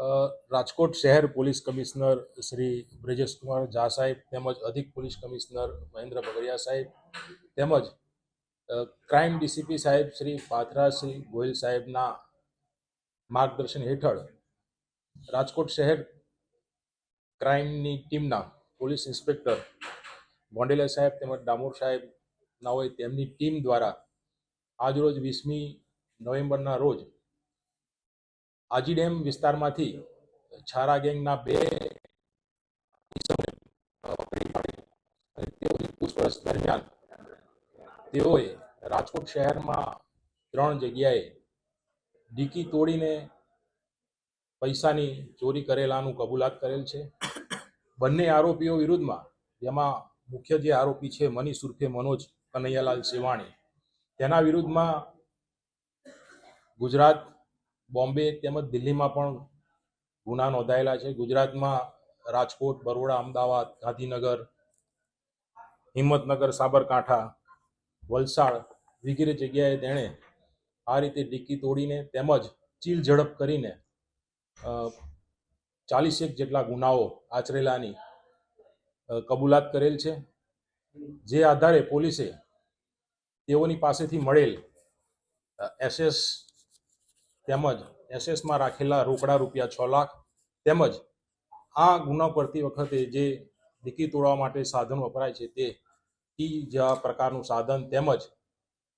રાજકોટ શહેર police commissioner Shri Brijesh Kumar Jha સાહેબ તેમજ અધિક પોલીસ કમિશનર મહેન્દ્ર બગડિયા સાહેબ તેમજ ક્રાઇમ ડીસીપી સાહેબ શ્રી પાથરાસિંહ ગોહિલ સાહેબના માર્ગદર્શન હેઠળ રાજકોટ શહેર ક્રાઇમની ટીમના પોલીસ ઇન્સ્પેક્ટર ગોંડેલા સાહેબ તેમજ ડામોર સાહેબના હોય તેમની ટીમ દ્વારા આજરોજ 20મી નવેમ્બરના રોજ આજી ડેમ વિસ્તારમાંથી છારા ગેંગના 2 પૂછપરછ દરમિયાન તેઓએ રાજકોટ શહેરમાં 3 જગ્યાએ ડીકી તોડીને પૈસાની ચોરી કરેલાનું કબૂલાત કરેલ છે. બંને આરોપીઓ વિરુદ્ધમાં, જેમાં મુખ્ય જે આરોપી છે મનીષ ઉર્ફે મનોજ કનૈયાલાલ સેવાણી, તેના વિરુદ્ધમાં ગુજરાત, બોમ્બે તેમજ દિલ્હીમાં પણ ગુના નોંધાયેલા છે. ગુજરાતમાં રાજકોટ, બરોડા, અમદાવાદ, ગાંધીનગર, હિંમતનગર, સાબરકાંઠા, વલસાડ વગેરે જગ્યાએ તેણે આ રીતે ડીકી તોડીને તેમજ ચીલ ઝડપ કરીને 40 જેટલા ગુનાઓ આચરેલાની કબૂલાત કરેલ છે. જે આધારે પોલીસે તેઓની પાસેથી મળેલ એસએસ તેમજ એસએસમાં રાખેલા રોકડા રૂપિયા 6 લાખ તેમજ આ ગુનો કરતી વખતે જે ડીકી તોડવા માટે સાધન વપરાય છે તે કી જેવા પ્રકારનું સાધન તેમજ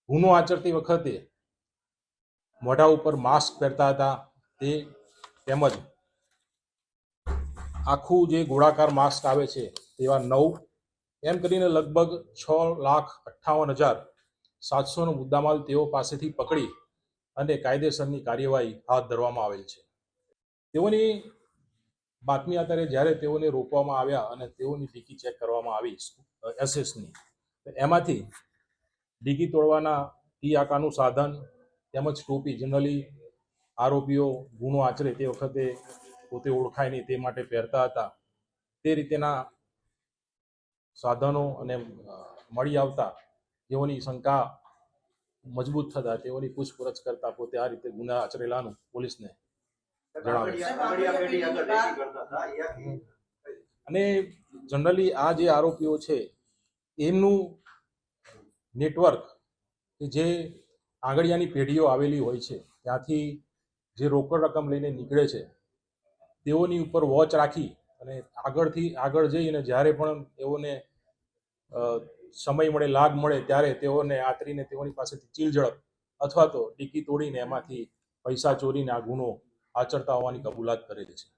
ગુનો આચરતી વખતે મોઢા ઉપર માસ્ક પહેરતા હતા તે તેમજ આખું જે ગોળાકાર માસ્ક આવે છે તેવા 9 એમ કરીને લગભગ 6,58,700નો મુદ્દામાલ તેઓ પાસેથી પકડી અને કાયદેસરની કાર્યવાહી હાથ ધરવામાં આવેલ છે. તેઓની બાતમી આધારે જ્યારે તેઓને રોકવામાં આવ્યા અને તેઓની ડીકી ચેક કરવામાં આવી એસએસની, એમાંથી ડીકી તોડવાના ટી આકારનું સાધન તેમજ ટોપી, જનરલી આરોપીઓ ગુનો આચરે તે વખતે પોતે ઓળખાય નહીં તે માટે પહેરતા હતા, તે રીતેના સાધનો અને મળી આવતા તેઓની શંકા મજબૂત થતા તેઓની પૂછપરછ કરતા પોતે આ રીતે ગુના આચરેલાનું પોલીસને જણાવ્યું. અને જનરલી આ જે આરોપીઓ છે એમનું નેટવર્ક જે આંગળીયાની પેઢીઓ આવેલી હોય છે ત્યાંથી જે રોકડ રકમ લઈને નીકળે છે તેઓની ઉપર વોચ રાખી અને આગળ જઈ અને જ્યારે પણ તેઓને સમય મળે, લાગ મળે ત્યારે તેઓને આતરીને તેઓની પાસેથી ચીલ ઝડપ અથવા તો ડીકી તોડીને એમાંથી પૈસા ચોરીને આ ગુનો આચરતા હોવાની કબૂલાત કરેલી છે.